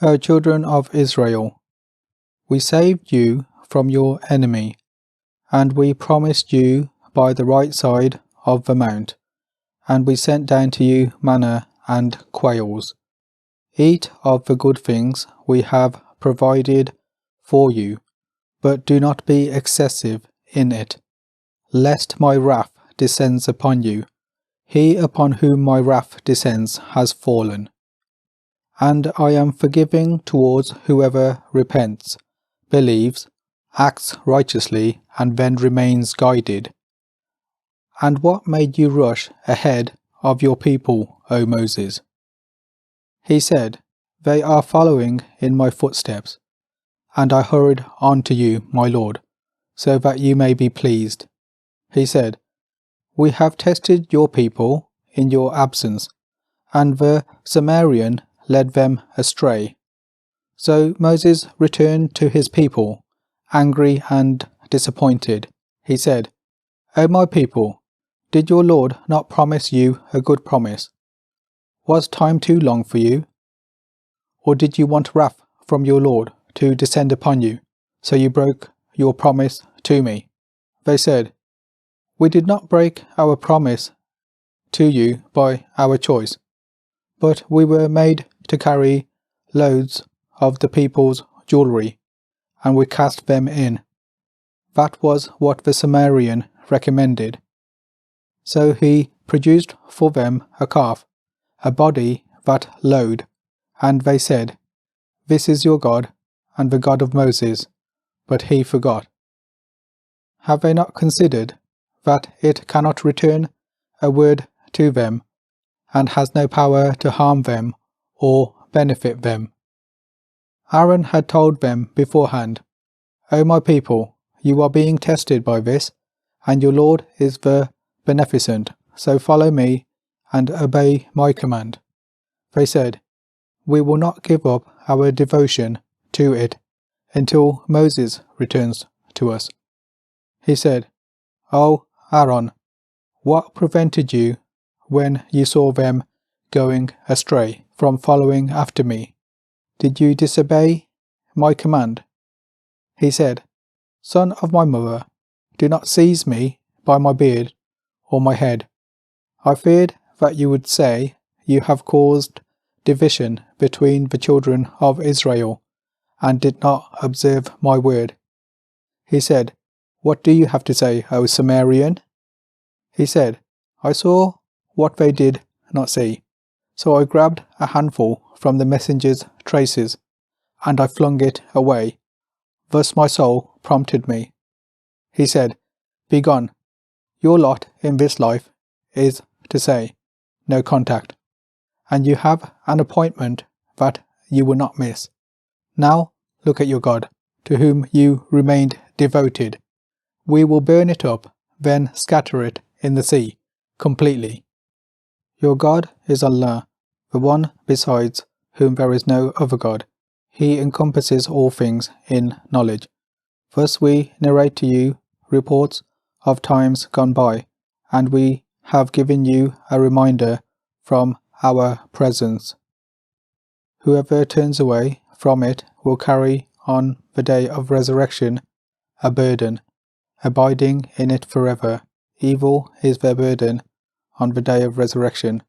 O children of Israel, we saved you from your enemy, and we promised you by the right side of the mount, and we sent down to you manna and quails. Eat of the good things we have provided for you, but do not be excessive in it, lest my wrath descends upon you. He upon whom my wrath descends has fallen. And I am forgiving towards whoever repents, believes, acts righteously, and then remains guided. And what made you rush ahead of your people, O Moses? He said, They are following in my footsteps. And I hurried on to you, my Lord, so that you may be pleased. He said, We have tested your people in your absence, and the Samaritan led them astray. So Moses returned to his people, angry and disappointed. He said, O my people, did your Lord not promise you a good promise? Was time too long for you? Or did you want wrath from your Lord to descend upon you, so you broke your promise to me? They said, We did not break our promise to you by our choice, but we were made to carry loads of the people's jewelry, and we cast them in. That was what the Samaritan recommended. So he produced for them a calf, a body that load, and they said, This is your God, and the God of Moses, but he forgot. Have they not considered that it cannot return a word to them, and has no power to harm them or benefit them? Aaron had told them beforehand, O my people, you are being tested by this, and your Lord is the beneficent, so follow me and obey my command. They said, We will not give up our devotion to it until Moses returns to us. He said, O Aaron, what prevented you when you saw them going astray from following after me? Did you disobey my command? He said, Son of my mother, do not seize me by my beard or my head. I feared that you would say, You have caused division between the children of Israel, and did not observe my word. He said, What do you have to say, O Samaritan? He said, I saw what they did not see. So I grabbed a handful from the messenger's traces, and I flung it away. Thus my soul prompted me. He said, Begone. Your lot in this life is to say, No contact. And you have an appointment that you will not miss. Now look at your God, to whom you remained devoted. We will burn it up, then scatter it in the sea, completely. Your God is Allah, the one besides whom there is no other God. He encompasses all things in knowledge. Thus we narrate to you reports of times gone by, and we have given you a reminder from our presence. Whoever turns away from it will carry on the day of resurrection a burden, abiding in it forever. Evil is their burden on the day of resurrection.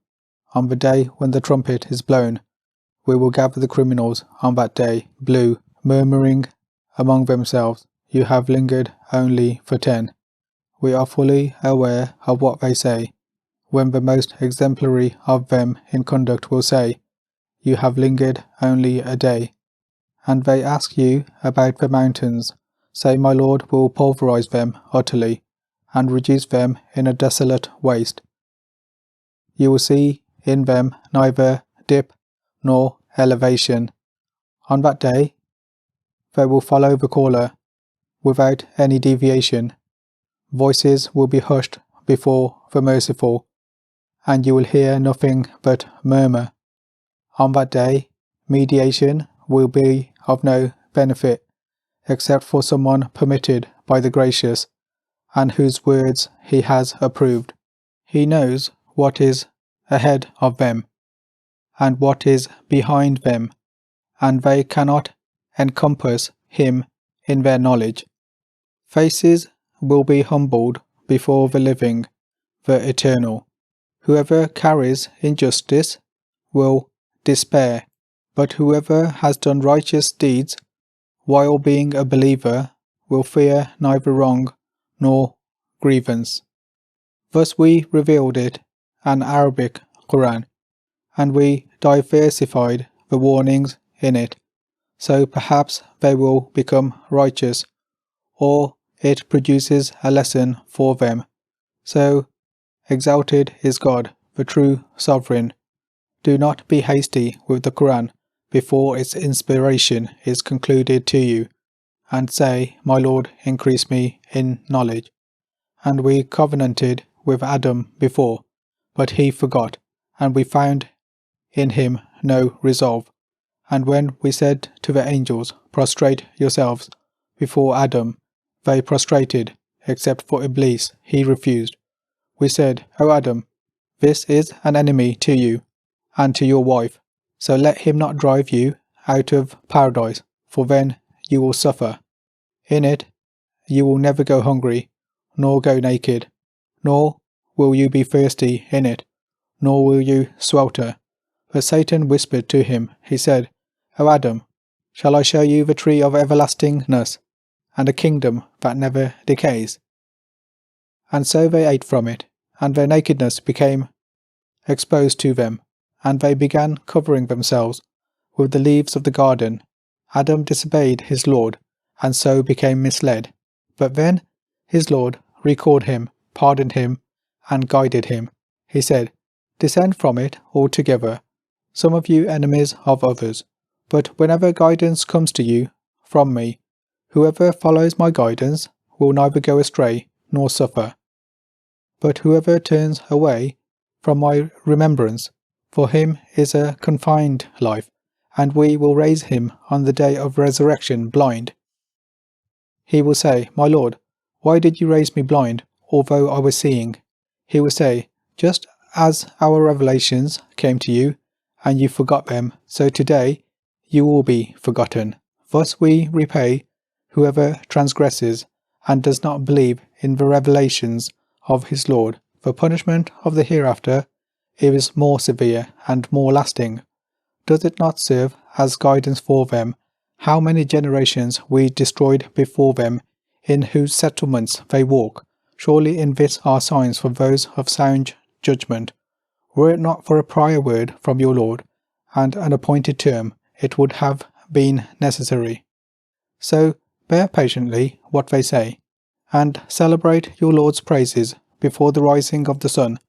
On the day when the trumpet is blown, we will gather the criminals on that day, blue, murmuring among themselves, You have lingered only for 10. We are fully aware of what they say, when the most exemplary of them in conduct will say, You have lingered only a day. And they ask you about the mountains, say, My Lord will pulverize them utterly, and reduce them in a desolate waste. You will see in them neither dip nor elevation. On that day, they will follow the caller, without any deviation. Voices will be hushed before the merciful, and you will hear nothing but murmur. On that day, mediation will be of no benefit, except for someone permitted by the gracious, and whose words he has approved. He knows what is ahead of them, and what is behind them, and they cannot encompass him in their knowledge. Faces will be humbled before the living, the eternal. Whoever carries injustice will despair, but whoever has done righteous deeds while being a believer will fear neither wrong nor grievance. Thus we revealed it, an Arabic Quran, and we diversified the warnings in it, so perhaps they will become righteous, or it produces a lesson for them. So exalted is God, the true sovereign. Do not be hasty with the Quran before its inspiration is concluded to you, and say, My Lord, increase me in knowledge. And we covenanted with Adam before, but he forgot, and we found in him no resolve. And when we said to the angels, Prostrate yourselves before Adam, they prostrated, except for Iblis, he refused. We said, O Adam, this is an enemy to you, and to your wife, so let him not drive you out of paradise, for then you will suffer. In it you will never go hungry, nor go naked, nor will you be thirsty in it, nor will you swelter. But Satan whispered to him, he said, O Adam, shall I show you the tree of everlastingness, and a kingdom that never decays? And so they ate from it, and their nakedness became exposed to them, and they began covering themselves with the leaves of the garden. Adam disobeyed his Lord, and so became misled. But then his Lord recalled him, pardoned him, and guided him. He said, Descend from it altogether, some of you enemies of others. But whenever guidance comes to you from me, whoever follows my guidance will neither go astray nor suffer. But whoever turns away from my remembrance, for him is a confined life, and we will raise him on the day of resurrection blind. He will say, My Lord, why did you raise me blind, although I was seeing? He will say, Just as our revelations came to you, and you forgot them, so today you will be forgotten. Thus we repay whoever transgresses and does not believe in the revelations of his Lord. The punishment of the hereafter is more severe and more lasting. Does it not serve as guidance for them how many generations we destroyed before them, in whose settlements they walk? Surely in this are signs for those of sound judgment. Were it not for a prior word from your Lord, and an appointed term, it would have been necessary. So bear patiently what they say, and celebrate your Lord's praises before the rising of the sun,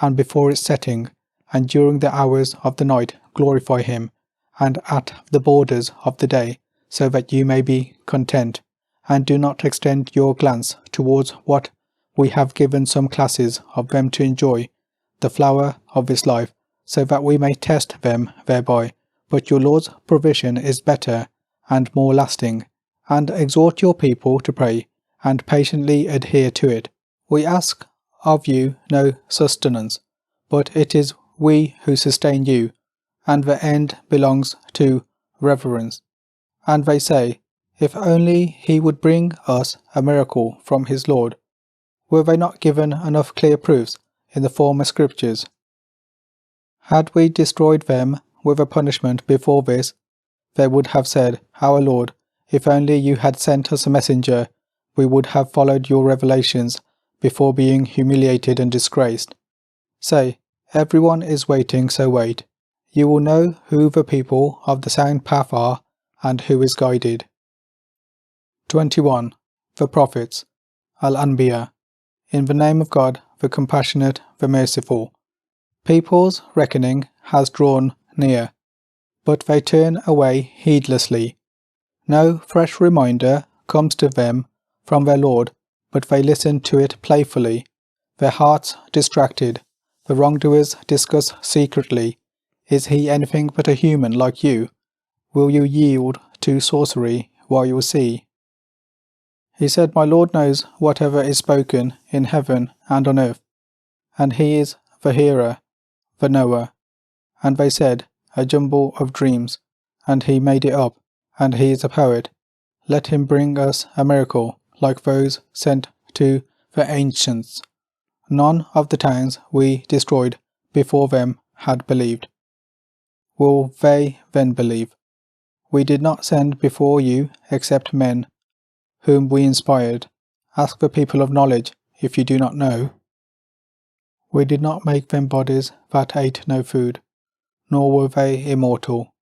and before its setting, and during the hours of the night glorify him, and at the borders of the day, so that you may be content, and do not extend your glance towards what we have given some classes of them to enjoy, the flower of this life, so that we may test them thereby. But your Lord's provision is better and more lasting, and exhort your people to pray, and patiently adhere to it. We ask of you no sustenance, but it is we who sustain you, and the end belongs to reverence. And they say, If only he would bring us a miracle from his Lord. Were they not given enough clear proofs in the former scriptures? Had we destroyed them with a punishment before this, they would have said, Our Lord, if only you had sent us a messenger, we would have followed your revelations before being humiliated and disgraced. Say, everyone is waiting, so wait. You will know who the people of the sound path are, and who is guided. 21. The Prophets, Al-Anbiya. In the name of God, the Compassionate, the Merciful. People's reckoning has drawn near, but they turn away heedlessly. No fresh reminder comes to them from their Lord, but they listen to it playfully, their hearts distracted. The wrongdoers discuss secretly, Is he anything but a human like you? Will you yield to sorcery while you see? He said, My Lord knows whatever is spoken in heaven and on earth, and he is the hearer, the knower. And they said, A jumble of dreams, and he made it up, and he is a poet. Let him bring us a miracle, like those sent to the ancients. None of the towns we destroyed before them had believed. Will they then believe? We did not send before you except men, whom we inspired. Ask the people of knowledge, if you do not know. We did not make them bodies that ate no food, nor were they immortal.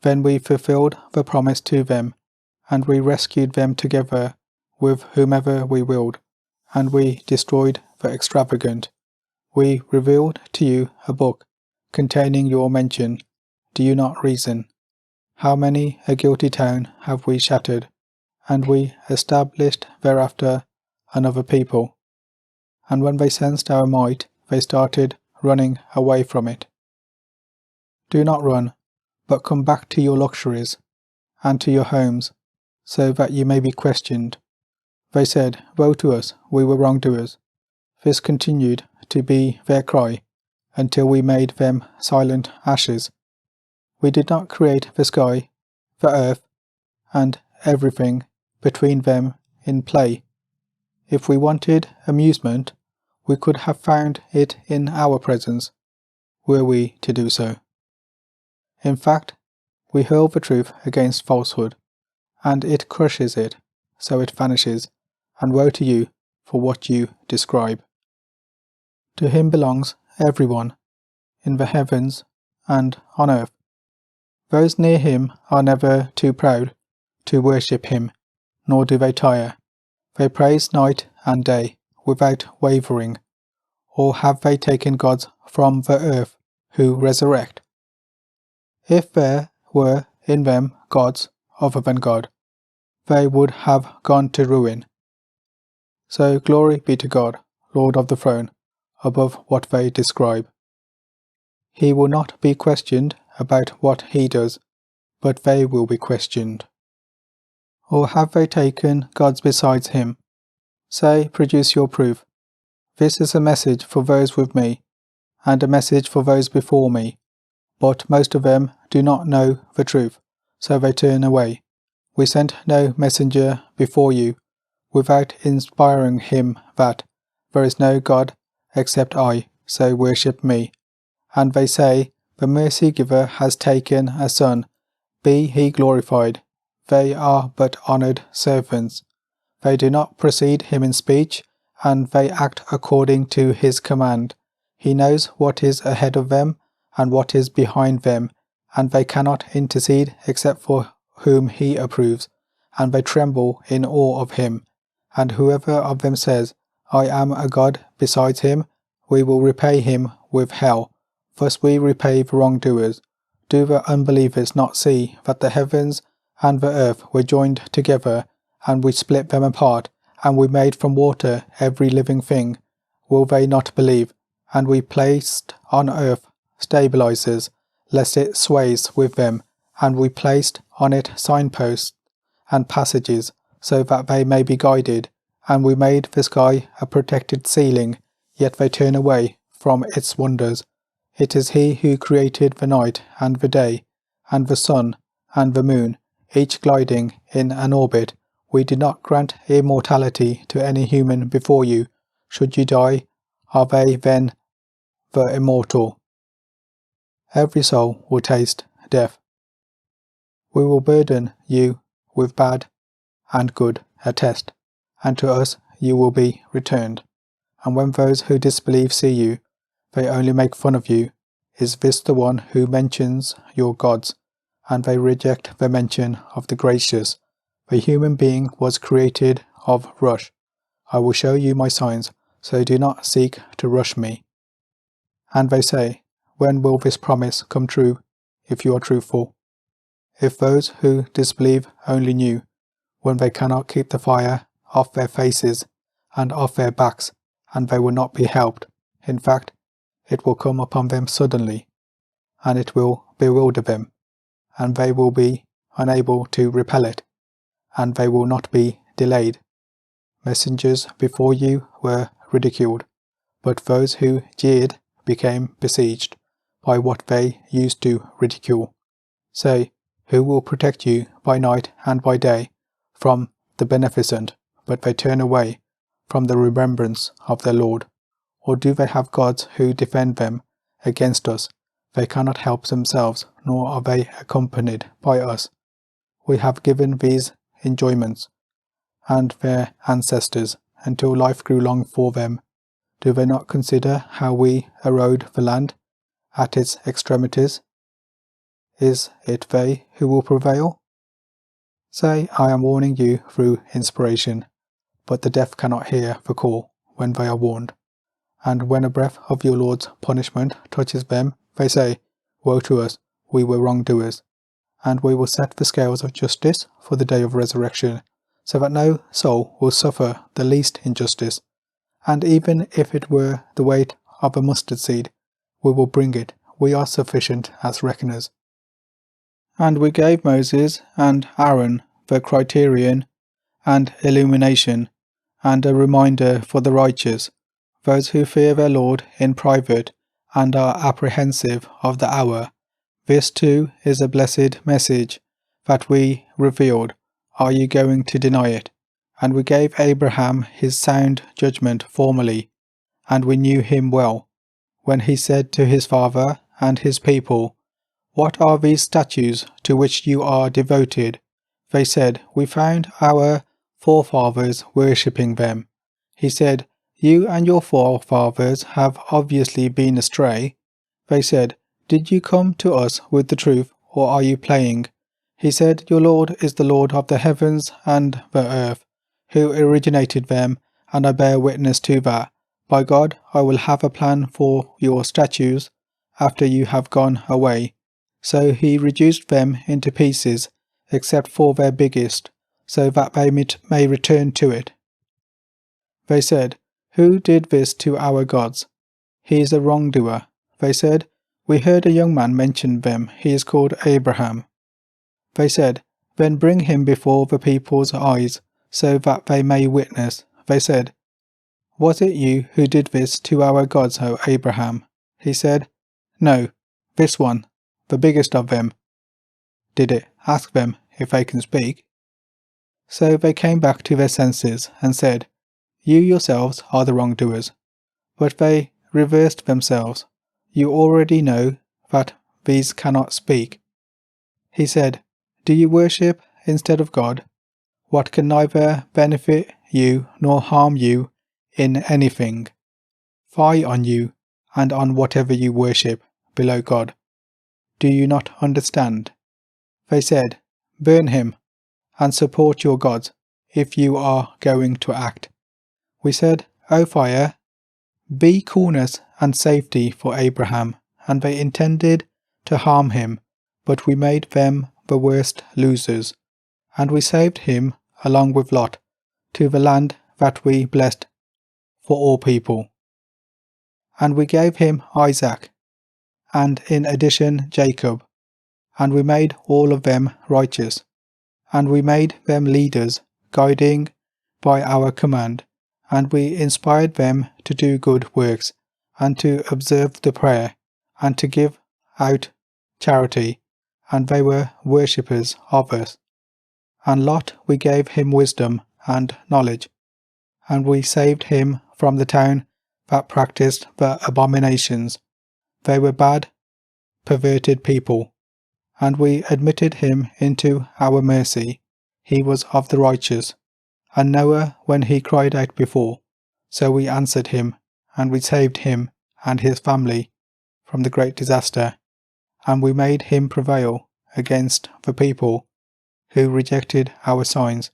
Then we fulfilled the promise to them, and we rescued them together with whomever we willed, and we destroyed the extravagant. We revealed to you a book containing your mention. Do you not reason? How many a guilty town have we shattered, and we established thereafter another people. And when they sensed our might, they started running away from it. Do not run, but come back to your luxuries, and to your homes, so that you may be questioned. They said, Woe to us, we were wrongdoers. This continued to be their cry, until we made them silent ashes. We did not create the sky, the earth, and everything between them in play. If we wanted amusement, we could have found it in our presence, were we to do so. In fact, we hurl the truth against falsehood, and it crushes it, so it vanishes, and woe to you for what you describe. To him belongs everyone, in the heavens and on earth. Those near him are never too proud to worship him, nor do they tire. They praise night and day, without wavering. Or have they taken gods from the earth, who resurrect? If there were in them gods other than God, they would have gone to ruin. So glory be to God, Lord of the throne, above what they describe. He will not be questioned about what he does, but they will be questioned. Or have they taken gods besides him? Say, produce your proof. This is a message for those with me, and a message for those before me. But most of them do not know the truth, so they turn away. We sent no messenger before you, without inspiring him that there is no God except I, so worship me. And they say, the mercy giver has taken a son, be he glorified. They are but honoured servants. They do not precede him in speech, and they act according to his command. He knows what is ahead of them, and what is behind them, and they cannot intercede except for whom he approves, and they tremble in awe of him. And whoever of them says, I am a god besides him, we will repay him with hell. Thus we repay the wrongdoers. Do the unbelievers not see that the heavens and the earth were joined together, and we split them apart, and we made from water every living thing? Will they not believe? And we placed on earth stabilizers, lest it sways with them, and we placed on it signposts and passages, so that they may be guided, and we made the sky a protected ceiling, yet they turn away from its wonders. It is he who created the night and the day, and the sun and the moon, each gliding in an orbit. We did not grant immortality to any human before you. Should you die, are they then the immortal? Every soul will taste death. We will burden you with bad and good a test, and to us you will be returned. And when those who disbelieve see you, they only make fun of you. Is this the one who mentions your gods? And they reject the mention of the gracious. The human being was created of rush. I will show you my signs, so do not seek to rush me. And they say, when will this promise come true, if you are truthful? If those who disbelieve only knew, when they cannot keep the fire off their faces and off their backs, and they will not be helped. In fact, it will come upon them suddenly, and it will bewilder them, and they will be unable to repel it, and they will not be delayed. Messengers before you were ridiculed, but those who jeered became besieged by what they used to ridicule. Say, who will protect you by night and by day from the beneficent, but they turn away from the remembrance of their Lord? Or do they have gods who defend them against us? They cannot help themselves, nor are they accompanied by us. We have given these enjoyments and their ancestors until life grew long for them. Do they not consider how we erode the land at its extremities? Is it they who will prevail? Say, I am warning you through inspiration, but the deaf cannot hear the call when they are warned. And when a breath of your Lord's punishment touches them, they say, Woe to us, we were wrongdoers. And we will set the scales of justice for the day of resurrection, so that no soul will suffer the least injustice. And even if it were the weight of a mustard seed, we will bring it. We are sufficient as reckoners. And we gave Moses and Aaron the criterion and illumination, and a reminder for the righteous, those who fear their Lord in private and are apprehensive of the hour. This too is a blessed message that we revealed. Are you going to deny it? And we gave Abraham his sound judgment formerly, and we knew him well, when he said to his father and his people, What are these statues to which you are devoted? They said, We found our forefathers worshipping them. He said, You and your forefathers have obviously been astray. They said, Did you come to us with the truth, or are you playing? He said, Your Lord is the Lord of the heavens and the earth, who originated them, and I bear witness to that. By God, I will have a plan for your statues after you have gone away. So he reduced them into pieces, except for their biggest, so that they may return to it. They said, Who did this to our gods? He is a wrongdoer. They said, We heard a young man mention them. He is called Abraham. They said, Then bring him before the people's eyes, so that they may witness. They said, Was it you who did this to our gods, O Abraham? He said, No, this one, the biggest of them, did it. Ask them if they can speak. So they came back to their senses and said, You yourselves are the wrongdoers. But they reversed themselves. You already know that these cannot speak. He said, Do you worship instead of God what can neither benefit you nor harm you in anything? Fie on you and on whatever you worship below God. Do you not understand? They said, Burn him and support your gods if you are going to act. We said, O fire, be coolness and safety for Abraham, and they intended to harm him, but we made them the worst losers, and we saved him along with Lot to the land that we blessed for all people. And we gave him Isaac, and in addition Jacob, and we made all of them righteous, and we made them leaders, guiding by our command, and we inspired them to do good works, and to observe the prayer, and to give out charity, and they were worshippers of us. And Lot we gave him wisdom and knowledge, and we saved him from the town that practiced the abominations. They were bad, perverted people, and we admitted him into our mercy. He was of the righteous. And Noah, when he cried out before, so we answered him, and we saved him and his family from the great disaster, and we made him prevail against the people who rejected our signs.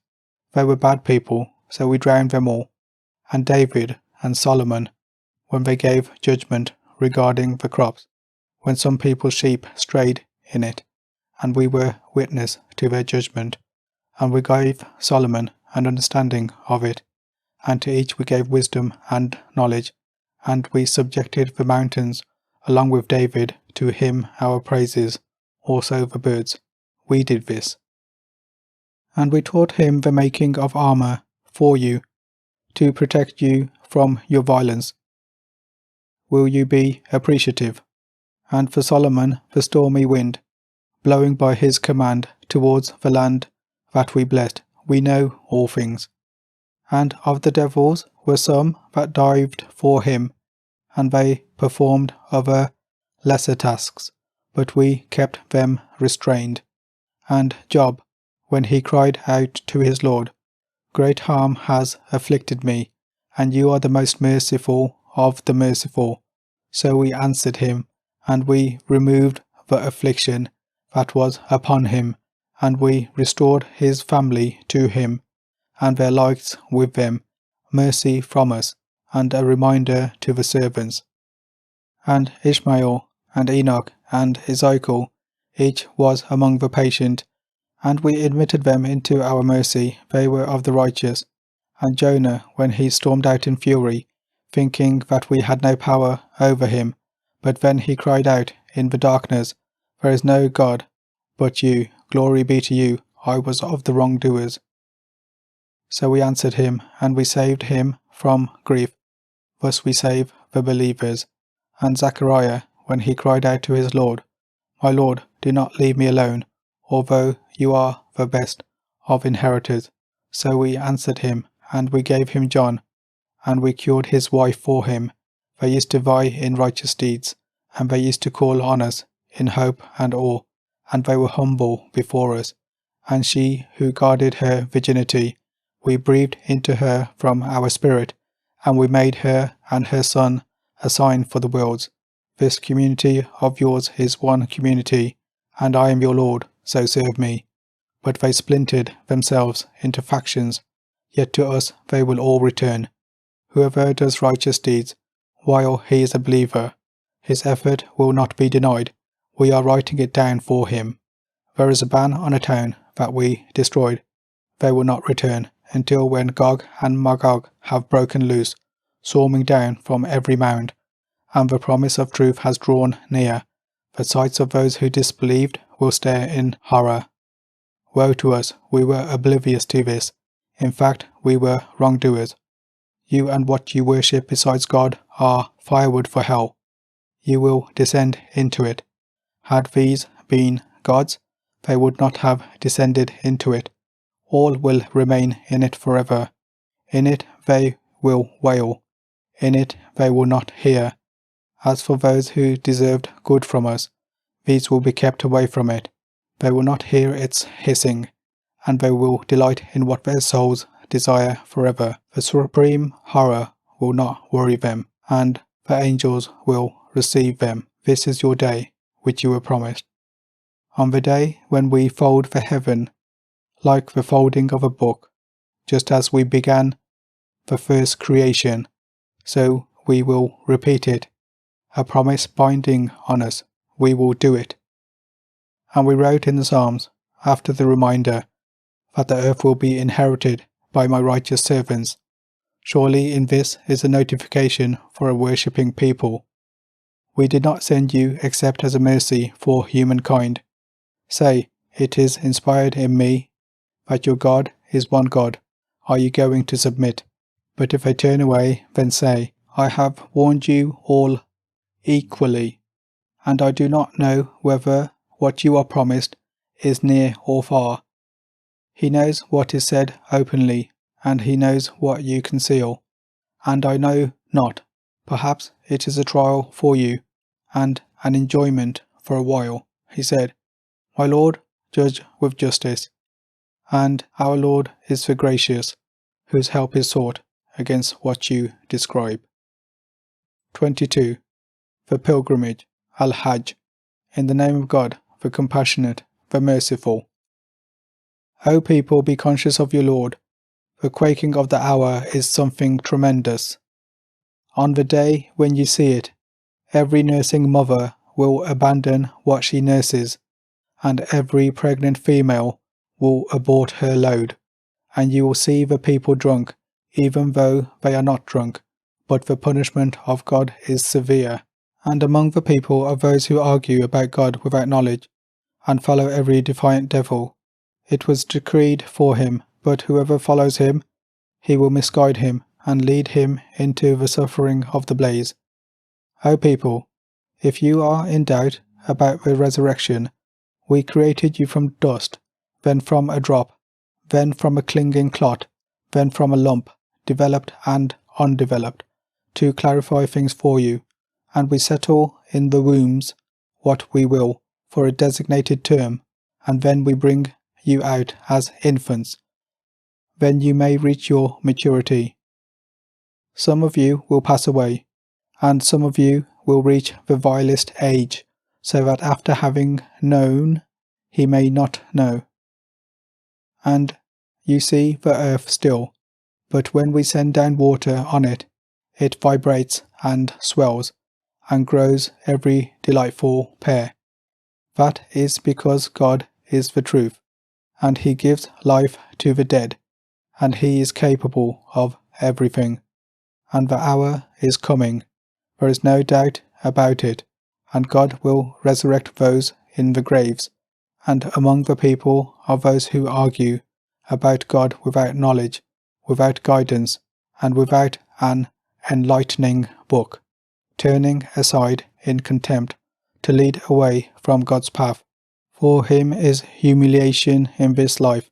They were bad people, so we drowned them all. And David and Solomon, when they gave judgment regarding the crops, when some people's sheep strayed in it, and we were witness to their judgment, and we gave Solomon an understanding of it, and to each we gave wisdom and knowledge, and we subjected the mountains along with David to him our praises, also the birds. We did this. And we taught him the making of armour for you, to protect you from your violence. Will you be appreciative? And for Solomon the stormy wind, blowing by his command towards the land that we blessed. We know all things. And of the devils were some that dived for him, and they performed other lesser tasks, but we kept them restrained. And Job, when he cried out to his Lord, Great harm has afflicted me, and you are the most merciful of the merciful. So we answered him, and we removed the affliction that was upon him, and we restored his family to him, and their likes with them, mercy from us, and a reminder to the servants. And Ishmael, and Enoch, and Ezekiel, each was among the patient, and we admitted them into our mercy, they were of the righteous. And Jonah, when he stormed out in fury, thinking that we had no power over him, but then he cried out in the darkness, There is no God but you, glory be to you, I was of the wrongdoers. So we answered him, and we saved him from grief. Thus we save the believers. And Zechariah, when he cried out to his Lord, My Lord, do not leave me alone, although you are the best of inheritors. So we answered him, and we gave him John, and we cured his wife for him. They used to vie in righteous deeds, and they used to call on us in hope and awe, and they were humble before us. And she who guarded her virginity, we breathed into her from our spirit, and we made her and her son a sign for the worlds. This community of yours is one community, and I am your Lord, so serve me. But they splintered themselves into factions, yet to us they will all return. Whoever does righteous deeds, while he is a believer, his effort will not be denied. We are writing it down for him. There is a ban on a town that we destroyed. They will not return until when Gog and Magog have broken loose, swarming down from every mound, and the promise of truth has drawn near. The sights of those who disbelieved will stare in horror. Woe to us, we were oblivious to this. In fact, we were wrongdoers. You and what you worship besides God are firewood for hell. You will descend into it. Had these been gods, they would not have descended into it. All will remain in it forever. In it they will wail. In it they will not hear. As for those who deserved good from us, these will be kept away from it. They will not hear its hissing, and they will delight in what their souls desire forever. The supreme horror will not worry them, and the angels will receive them. This is your day, which you were promised. On the day when we fold the heaven, like the folding of a book, just as we began the first creation, so we will repeat it, a promise binding on us, we will do it. And we wrote in the Psalms, after the reminder, that the earth will be inherited by my righteous servants. Surely in this is a notification for a worshipping people. We did not send you except as a mercy for humankind. Say, it is inspired in me, that your God is one God. Are you going to submit? But if they turn away, then say, I have warned you all equally, and I do not know whether what you are promised is near or far. He knows what is said openly, and he knows what you conceal. And I know not, perhaps it is a trial for you, and an enjoyment for a while. He said, My Lord, judge with justice. And our Lord is the gracious, whose help is sought against what you describe. 22. The pilgrimage, Al-Hajj, in the name of God, the compassionate, the merciful. O people, be conscious of your Lord. The quaking of the hour is something tremendous. On the day when you see it, every nursing mother will abandon what she nurses, and every pregnant female will abort her load, and you will see the people drunk, even though they are not drunk, but the punishment of God is severe. And among the people are those who argue about God without knowledge, and follow every defiant devil. It was decreed for him, but whoever follows him, he will misguide him, and lead him into the suffering of the blaze. O people, if you are in doubt about the resurrection, we created you from dust, then from a drop, then from a clinging clot, then from a lump, developed and undeveloped, to clarify things for you, and we settle in the wombs what we will for a designated term, and then we bring you out as infants. Then you may reach your maturity. Some of you will pass away, and some of you will reach the vilest age, so that after having known, he may not know. And you see the earth still, but when we send down water on it, it vibrates and swells, and grows every delightful pair. That is because God is the truth, and he gives life to the dead, and he is capable of everything. And the hour is coming, there is no doubt about it, and God will resurrect those in the graves, and among the people are those who argue about God without knowledge, without guidance, and without an enlightening book, turning aside in contempt to lead away from God's path. For him is humiliation in this life,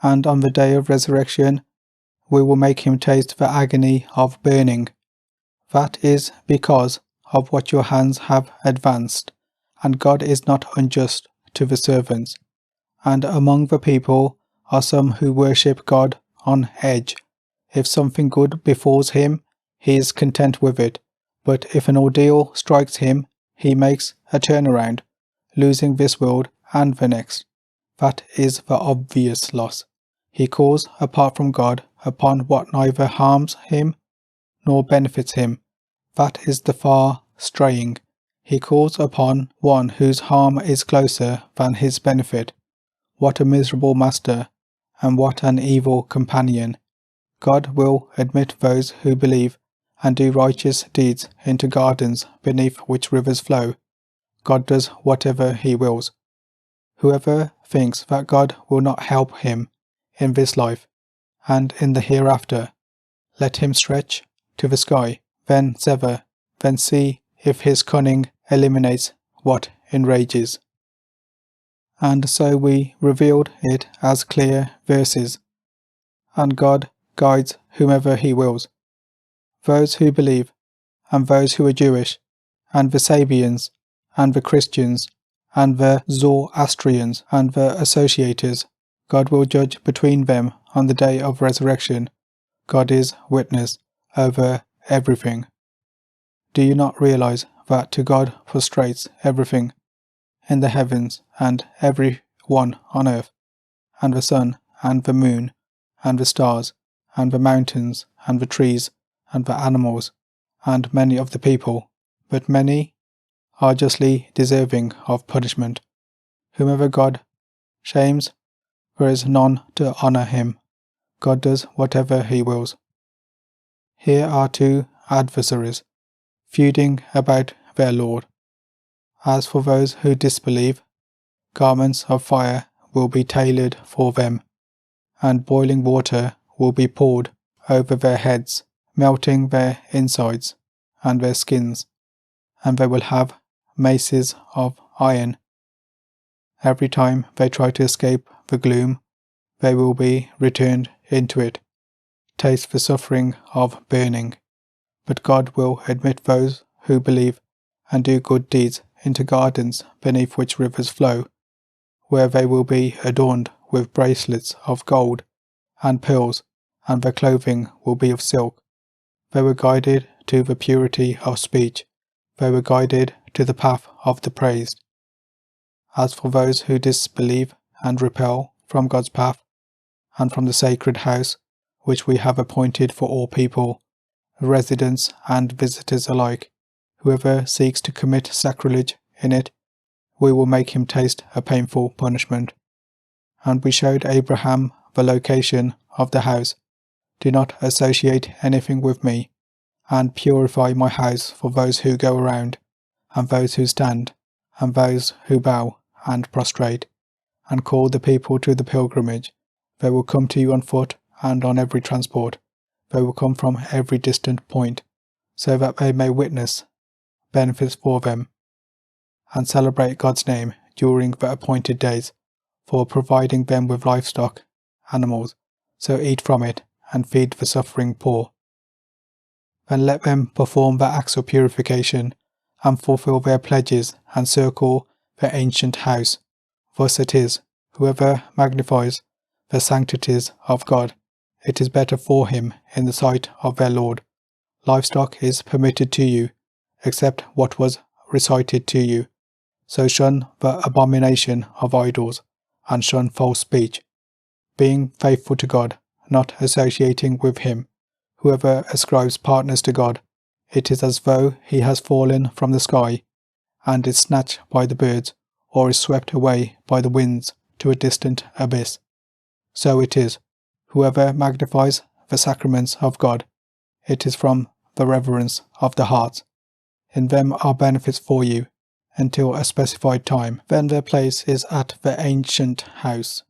and on the day of resurrection we will make him taste the agony of burning. That is because of what your hands have advanced, and God is not unjust to the servants. And among the people are some who worship God on edge. If something good befalls him, he is content with it, but if an ordeal strikes him, he makes a turnaround, losing this world and the next. That is the obvious loss. He calls apart from God upon what neither harms him nor benefits him. That is the far straying. He calls upon one whose harm is closer than his benefit. What a miserable master, and what an evil companion. God will admit those who believe and do righteous deeds into gardens beneath which rivers flow. God does whatever he wills. Whoever thinks that God will not help him in this life and in the hereafter, let him stretch to the sky, then sever, then see if his cunning eliminates what enrages. And so we revealed it as clear verses, and God guides whomever he wills. Those who believe, and those who are Jewish, and the Sabians, and the Christians, and the Zoroastrians, and the associators, God will judge between them on the day of resurrection. God is witness over everything. Do you not realize that to God prostrates everything in the heavens and every one on earth, and the sun, and the moon, and the stars, and the mountains, and the trees, and the animals, and many of the people, but many are justly deserving of punishment. Whomever God shames, there is none to honour him. God does whatever he wills. Here are two adversaries, feuding about their Lord. As for those who disbelieve, garments of fire will be tailored for them, and boiling water will be poured over their heads, melting their insides and their skins, and they will have maces of iron. Every time they try to escape the gloom, they will be returned into it. Taste the suffering of burning. But God will admit those who believe and do good deeds into gardens beneath which rivers flow, where they will be adorned with bracelets of gold and pearls, and their clothing will be of silk. They were guided to the purity of speech. They were guided to the path of the praised. As for those who disbelieve and repel from God's path, and from the sacred house which we have appointed for all people, residents and visitors alike, whoever seeks to commit sacrilege in it, we will make him taste a painful punishment. And we showed Abraham the location of the house. Do not associate anything with me, and purify my house for those who go around, and those who stand, and those who bow and prostrate, and call the people to the pilgrimage. They will come to you on foot and on every transport. They will come from every distant point, so that they may witness benefits for them, and celebrate God's name during the appointed days. for providing them with livestock, animals, so eat from it and feed the suffering poor. Then let them perform their acts of purification and fulfill their pledges and circle the ancient house. Thus it is, whoever magnifies the sanctities of God, it is better for him in the sight of their Lord. Livestock is permitted to you, except what was recited to you. So shun the abomination of idols, and shun false speech, being faithful to God, not associating with him. Whoever ascribes partners to God, it is as though he has fallen from the sky, and is snatched by the birds, or is swept away by the winds to a distant abyss. So it is, whoever magnifies the sacraments of God, it is from the reverence of the heart. In them are benefits for you, until a specified time. Then their place is at the ancient house,